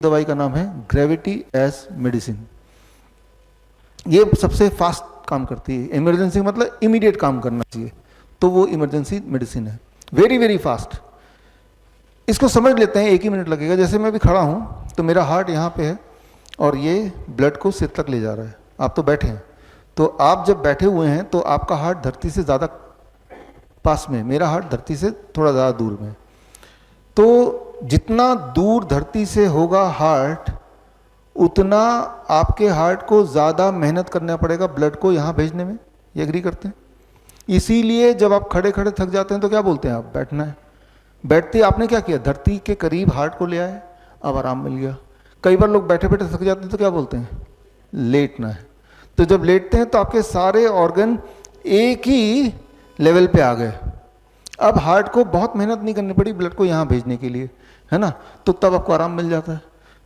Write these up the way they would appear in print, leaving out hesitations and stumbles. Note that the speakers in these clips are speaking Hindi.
दवाई का नाम है ग्रेविटी एज मेडिसिन। ये सबसे फास्ट काम करती है। इमरजेंसी मतलब इमीडिएट काम करना चाहिए, तो वो इमरजेंसी मेडिसिन है, वेरी वेरी फास्ट। इसको समझ लेते हैं, 1 ही मिनट लगेगा। जैसे मैं भी खड़ा हूँ तो मेरा हार्ट यहाँ पे है और ये ब्लड को सिर तक ले जा रहा है। आप तो बैठे हैं, तो आप जब बैठे हुए हैं तो आपका हार्ट धरती से ज़्यादा पास में, मेरा हार्ट धरती से थोड़ा ज़्यादा दूर में। तो जितना दूर धरती से होगा हार्ट, उतना आपके हार्ट को ज़्यादा मेहनत करना पड़ेगा ब्लड को यहाँ भेजने में। ये एग्री करते हैं? इसीलिए जब आप खड़े खड़े थक जाते हैं तो क्या बोलते हैं आप? बैठना है। बैठते आपने क्या किया? धरती के करीब हार्ट को ले आए, अब आराम मिल गया। कई बार लोग बैठे बैठे थक जाते हैं तो क्या बोलते हैं? लेटना है। तो जब लेटते हैं तो आपके सारे ऑर्गन एक ही लेवल पे आ गए। अब हार्ट को बहुत मेहनत नहीं करनी पड़ी ब्लड को यहाँ भेजने के लिए, है ना? तो तब आपको आराम मिल जाता है।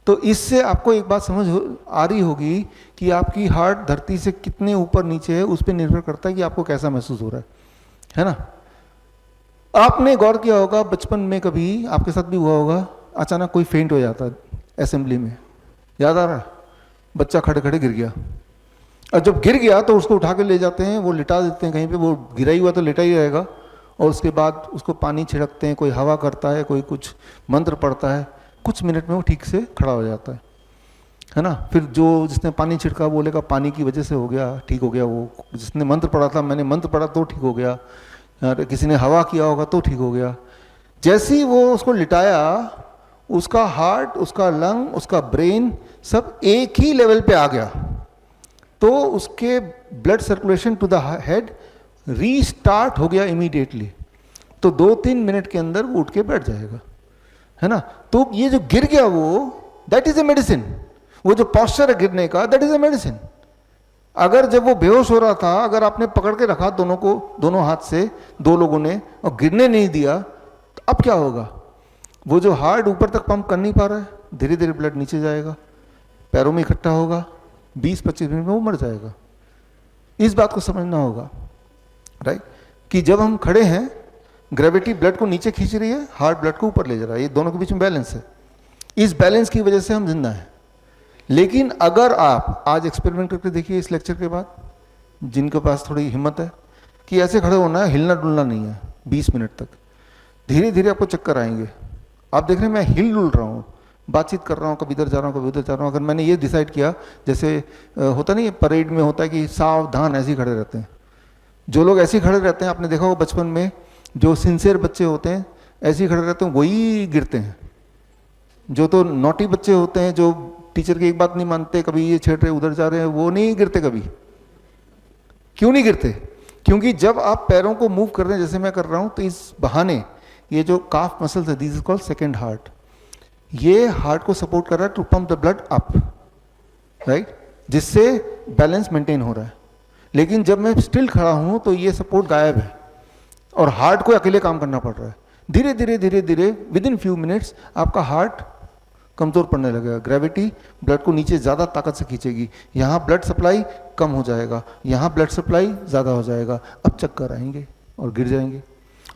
तो इससे आपको एक बात समझ आ रही होगी कि आपकी हार्ट धरती से कितने ऊपर नीचे है, उस पर निर्भर करता है कि आपको कैसा महसूस हो रहा है ना? आपने गौर किया होगा, बचपन में कभी आपके साथ भी हुआ होगा, अचानक कोई फेंट हो जाता है असेंबली में, याद आ रहा है? बच्चा खड़े खड़े गिर गया, और जब गिर गया तो उसको उठा के ले जाते हैं, वो लिटा देते हैं कहीं पे, वो गिरा ही हुआ तो लेटा ही रहेगा, और उसके बाद उसको पानी छिड़कते हैं, कोई हवा करता है, कोई कुछ मंत्र पढ़ता है, कुछ मिनट में वो ठीक से खड़ा हो जाता है ना? फिर जो जिसने पानी छिड़का बोलेगा पानी की वजह से हो गया, ठीक हो गया। वो जिसने मंत्र पढ़ा था, मैंने मंत्र पढ़ा तो ठीक हो गया, किसी ने हवा किया होगा तो ठीक हो गया। जैसे ही वो उसको लिटाया, उसका हार्ट, उसका लंग, उसका ब्रेन सब एक ही लेवल पे आ गया, तो उसके blood circulation to the head restart हो गया इमीडिएटली। तो 2-3 मिनट के अंदर वो उठ के बैठ जाएगा, है ना? तो ये जो गिर गया वो, दैट इज ए मेडिसिन। वो जो पॉस्चर है गिरने का, दैट इज ए मेडिसिन। अगर जब वो बेहोश हो रहा था, अगर आपने पकड़ के रखा दोनों को, दोनों हाथ से, 2 लोगों ने, और गिरने नहीं दिया, तो अब क्या होगा? वो जो हार्ट ऊपर तक पंप कर नहीं पा रहा है, धीरे धीरे ब्लड नीचे जाएगा, पैरों में इकट्ठा होगा, 20-25 मिनट में वो मर जाएगा। इस बात को समझना होगा, राइट? कि जब हम खड़े हैं, ग्रेविटी ब्लड को नीचे खींच रही है, हार्ट ब्लड को ऊपर ले जा रहा है, ये दोनों के बीच में बैलेंस है। इस बैलेंस की वजह से हम जिंदा हैं। लेकिन अगर आप आज एक्सपेरिमेंट करके देखिए इस लेक्चर के बाद, जिनके पास थोड़ी हिम्मत है, कि ऐसे खड़े होना है, हिलना डुलना नहीं है 20 मिनट तक, धीरे धीरे आपको चक्कर आएंगे। आप देख रहे हैं मैं हिल डुल रहा हूँ, बातचीत कर रहा हूँ, कभी इधर जा रहा हूँ, कभी उधर जा रहा हूँ। अगर मैंने ये डिसाइड किया, जैसे होता नहीं है परेड में होता है कि सावधान, ऐसे ही खड़े रहते हैं। जो लोग ऐसे ही खड़े रहते हैं, आपने देखा होगा बचपन में, जो सिंसियर बच्चे होते हैं ऐसे ही खड़े रहते हैं, वही गिरते हैं। जो तो नॉटी बच्चे होते हैं, जो टीचर की एक बात नहीं मानते, कभी ये छेड़ रहे उधर जा रहे हैं, वो नहीं गिरते कभी। क्यों नहीं गिरते? क्योंकि जब आप पैरों को मूव कर रहे हैं, जैसे मैं कर रहा हूं, तो इस बहाने ये जो काफ मसल्स है, this is called second heart, ये हार्ट को सपोर्ट कर रहा है to pump the blood up, right? जिससे बैलेंस मेंटेन हो रहा है। लेकिन जब मैं स्टिल खड़ा हूं तो ये सपोर्ट गायब है और हार्ट को अकेले काम करना पड़ रहा है। धीरे धीरे धीरे धीरे विद इन फ्यू मिनट्स आपका हार्ट कमजोर पड़ने लगेगा। ग्रेविटी ब्लड को नीचे ज़्यादा ताकत से खींचेगी, यहाँ ब्लड सप्लाई कम हो जाएगा, यहाँ ब्लड सप्लाई ज़्यादा हो जाएगा। अब चक्कर आएंगे और गिर जाएंगे,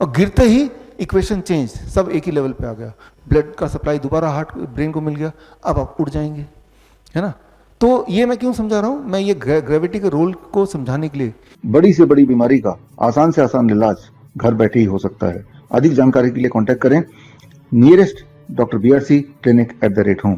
और गिरते ही इक्वेशन चेंज, सब एक ही लेवल पे आ गया। ब्लड का सप्लाई दोबारा हार्ट ब्रेन को मिल गया, अब आप उड़ जाएंगे, है ना? तो ये मैं क्यों समझा रहा हूँ? मैं ये ग्रेविटी के रोल को समझाने के लिए। बड़ी से बड़ी बीमारी का आसान से आसान इलाज घर बैठे ही हो सकता है। अधिक जानकारी के लिए कांटेक्ट करें nearest doctor BRC clinic @home।